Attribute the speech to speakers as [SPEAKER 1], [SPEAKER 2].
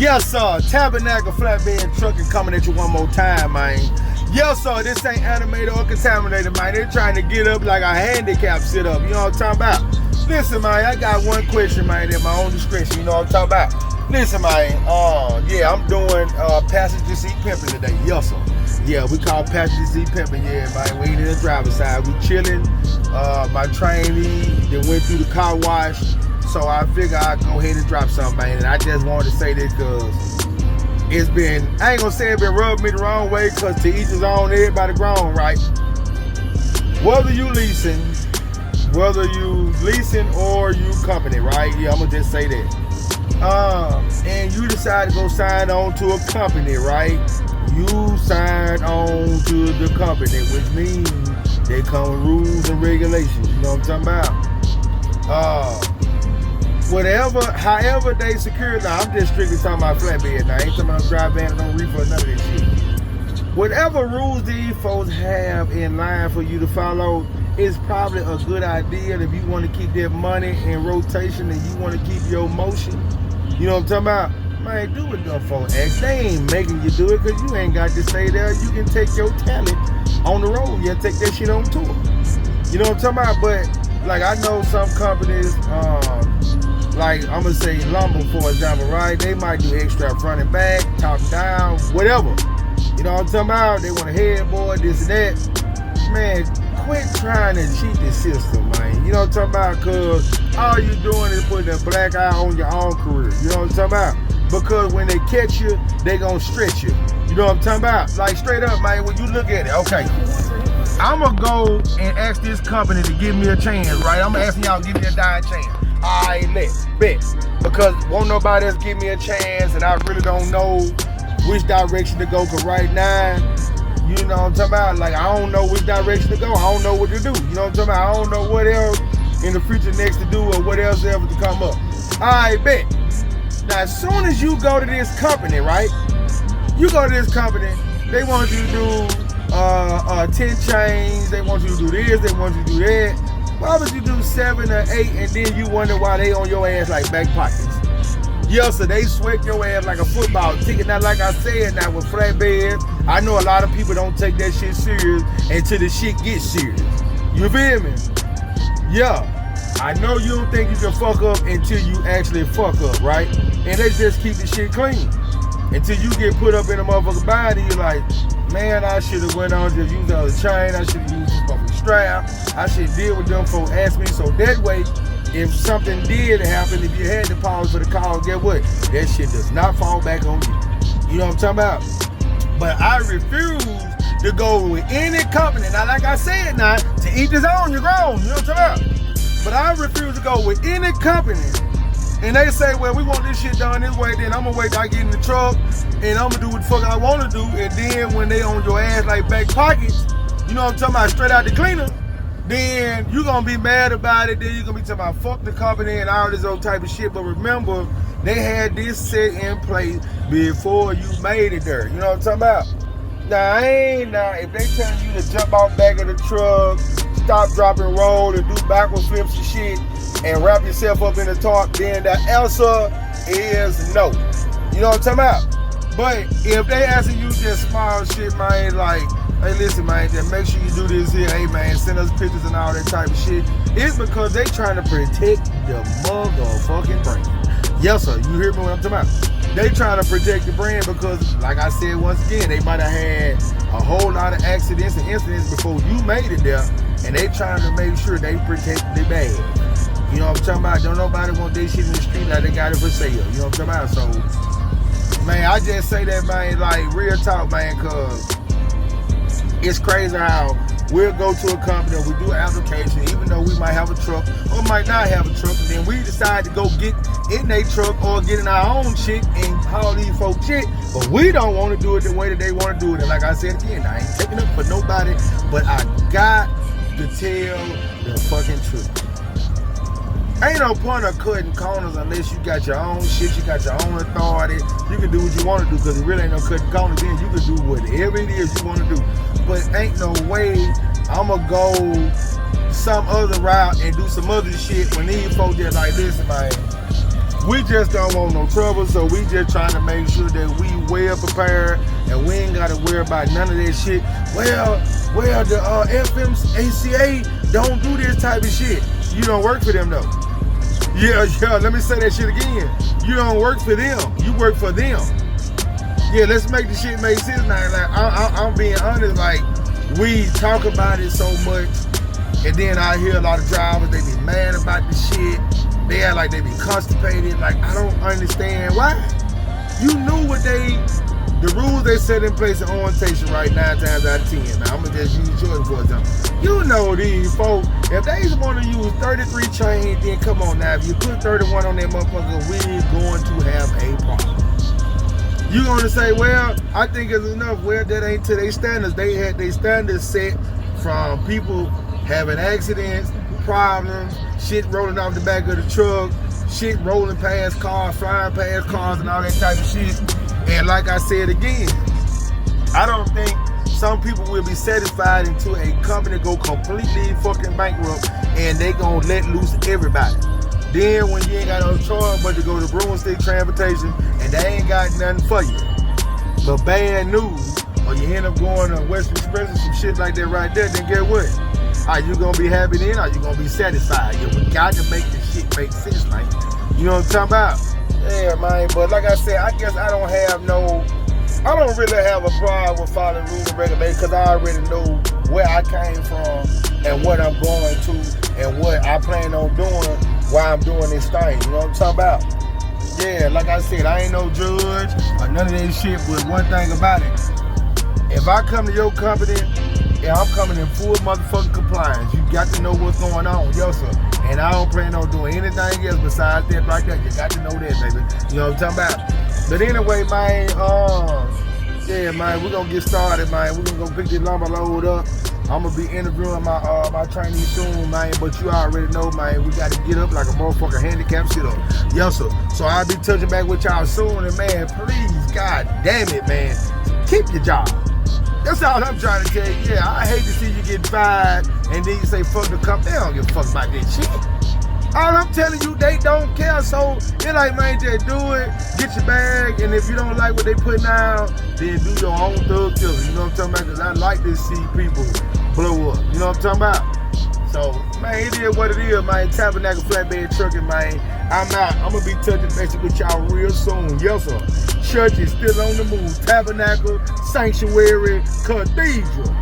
[SPEAKER 1] Yes, sir. Tabernacle Flatbed Trucking coming at you one more time, man. Yes, sir. This ain't animated or contaminated, man. They're trying to get up like a handicap sit up. You know what I'm talking about? Listen, man, I got one question, man, at my own discretion. You know what I'm talking about? Listen, man. Yeah, I'm doing passenger seat pimping today. Yes, sir. Yeah, we call passenger seat pimping. Yeah, man. We ain't in the driver's side. We chilling. My trainee that went through the car wash. So I figure I'd go ahead and drop something, man. And I just wanted to say this because it's been, I ain't gonna say it been rubbing me the wrong way because to each his own, everybody grown, right? Whether you leasing or you company, right? Yeah, I'm gonna just say that. And you decide to go sign on to a company, right? You sign on to the company, which means they come with rules and regulations. You know what I'm talking about? However they secure, now I'm just strictly talking about flatbed now. I ain't talking about dry van, no reefer, none of this shit. Whatever rules these folks have in line for you to follow is probably a good idea if you want to keep that money in rotation and you want to keep your motion. You know what I'm talking about? Man, do what them folks ask. They ain't making you do it because you ain't got to stay there. You can take your talent on the road. You take that shit on tour. You know what I'm talking about? But like I know some companies, like I'm gonna say lumber for example, right? They might do extra front and back, top and down, whatever. You know what I'm talking about? They want a headboard, this and that. Man, quit trying to cheat the system, man. You know what I'm talking about? Cause all you doing is putting a black eye on your own career. You know what I'm talking about? Because when they catch you, they gonna stretch you. You know what I'm talking about? Like straight up, man, when you look at it, okay. I'm gonna go and ask this company to give me a chance, right? I'm asking y'all to give me a dying chance. I bet. Because won't nobody else give me a chance and I really don't know which direction to go. Cause right now, you know what I'm talking about? Like I don't know which direction to go. I don't know what to do. You know what I'm talking about? I don't know what else in the future next to do or what else ever to come up. I bet. Now as soon as you go to this company, right? You go to this company, they want you to do 10 chains, they want you to do this, they want you to do that. Why would you do 7 or 8 and then you wonder why they on your ass like back pockets? Yes, so they sweat your ass like a football ticket. Now, like I said, now with flatbeds, I know a lot of people don't take that shit serious until the shit gets serious. You feel me? Yeah, I know you don't think you can fuck up until you actually fuck up, right? And they just keep the shit clean. Until you get put up in a motherfucker's body, you're like, man, I should have went on just used the other chain. I should have used this fucking strap. I should deal with them folks ask me. So that way, if something did happen, if you had to pause for the call, get what? That shit does not fall back on you. You know what I'm talking about? But I refuse to go with any company. Now, like I said now, to each his own, you're grown. You know what I'm talking about? But I refuse to go with any company. And they say, well, we want this shit done this way, then I'm gonna wait till I get in the truck and I'm gonna do what the fuck I wanna do. And then when they on your ass like back pockets, you know what I'm talking about, straight out the cleaner, then you gonna be mad about it. Then you gonna be talking about fuck the company and all this old type of shit. But remember, they had this set in place before you made it there. You know what I'm talking about? Now, if they telling you to jump out back of the truck, stop, drop, and roll, and do backward flips and shit, and wrap yourself up in the tarp, then the answer is no. You know what I'm talking about? But if they asking you just small shit, man, like, hey, listen, man, just make sure you do this here. Hey, man, send us pictures and all that type of shit. It's because they trying to protect the motherfucking brand. Yes, sir. You hear me what I'm talking about? They trying to protect the brand because, like I said once again, they might have had a whole lot of accidents and incidents before you made it there, and they trying to make sure they protect the bag. You know what I'm talking about? Don't nobody want this shit in the street like they got it for sale. You know what I'm talking about? So, man, I just say that, man, like real talk, man, cause it's crazy how we'll go to a company, we do an application, even though we might have a truck or might not have a truck, and then we decide to go get in their truck or get in our own shit and haul these folks shit, but we don't want to do it the way that they want to do it. And like I said again, I ain't taking up for nobody, but I got to tell the fucking truth. Ain't no point of cutting corners unless you got your own shit, you got your own authority. You can do what you want to do because it really ain't no cutting corners. Then you can do whatever it is you want to do. But ain't no way I'ma go some other route and do some other shit when these folks just like, listen, man, We just don't want no trouble, so we just trying to make sure that we well prepared and we ain't gotta worry about none of that shit. Well, the FMACA don't do this type of shit. You don't work for them though. Yeah, let me say that shit again. You don't work for them, you work for them. Yeah, let's make the shit make sense now. Like, I'm being honest, like, we talk about it so much, and then I hear a lot of drivers, they be mad about the shit. They act like they be constipated. Like, I don't understand why. You knew the rules they set in place in orientation right 9 times out of 10. Now, I'm going to just use Jordan for example. You know these folks, if they want to use 33 chains, then come on now. If you put 31 on that motherfucker, we're going to have a problem. You going to say, well, I think it's enough. Well, that ain't to their standards. They had their standards set from people having accidents, problems, shit rolling off the back of the truck, shit rolling past cars, flying past cars, and all that type of shit. And like I said again, I don't think some people will be satisfied until a company go completely fucking bankrupt and they gonna let loose everybody. Then when you ain't got no choice but to go to broomstick transportation and they ain't got nothing for you but bad news, or you end up going to Western Express or some shit like that right there, then get what? Are you gonna be happy then, or are you gonna be satisfied? We got to make this shit make sense, man. You know what I'm talking about? Yeah, man. But like I said, I guess I don't really have a problem with following rules and regulations because I already know where I came from and what I'm going to and what I plan on doing while I'm doing this thing. You know what I'm talking about? Yeah, like I said, I ain't no judge or none of that shit, but one thing about it, if I come to your company, yeah, I'm coming in full motherfucking compliance. You got to know what's going on, yo, sir. And I don't plan on doing anything else besides that right there. You got to know that, baby. You know what I'm talking about? But anyway, man, yeah, man, we're gonna get started, man. We're gonna go pick this lumber load up. I'm gonna be interviewing my trainees soon, man. But you already know, man, we gotta get up like a motherfucking handicap shit up. Yes, sir. So I'll be touching back with y'all soon. And man, please, god damn it, man, keep your job. That's all I'm trying to tell you. Yeah, I hate to see you get fired and then you say fuck the company. They don't give a fuck about that shit. All I'm telling you, they don't care. So they're like, man, just do it, get your bag, and if you don't like what they putting out, then do your own thug killer. You know what I'm talking about? Because I like to see people blow up. You know what I'm talking about? So, man, it is what it is, man. Tabernacle Flatbed Trucking, man. I'm out. I'm going to be touching base with y'all real soon. Yes, sir. Church is still on the move. Tabernacle, Sanctuary, Cathedral.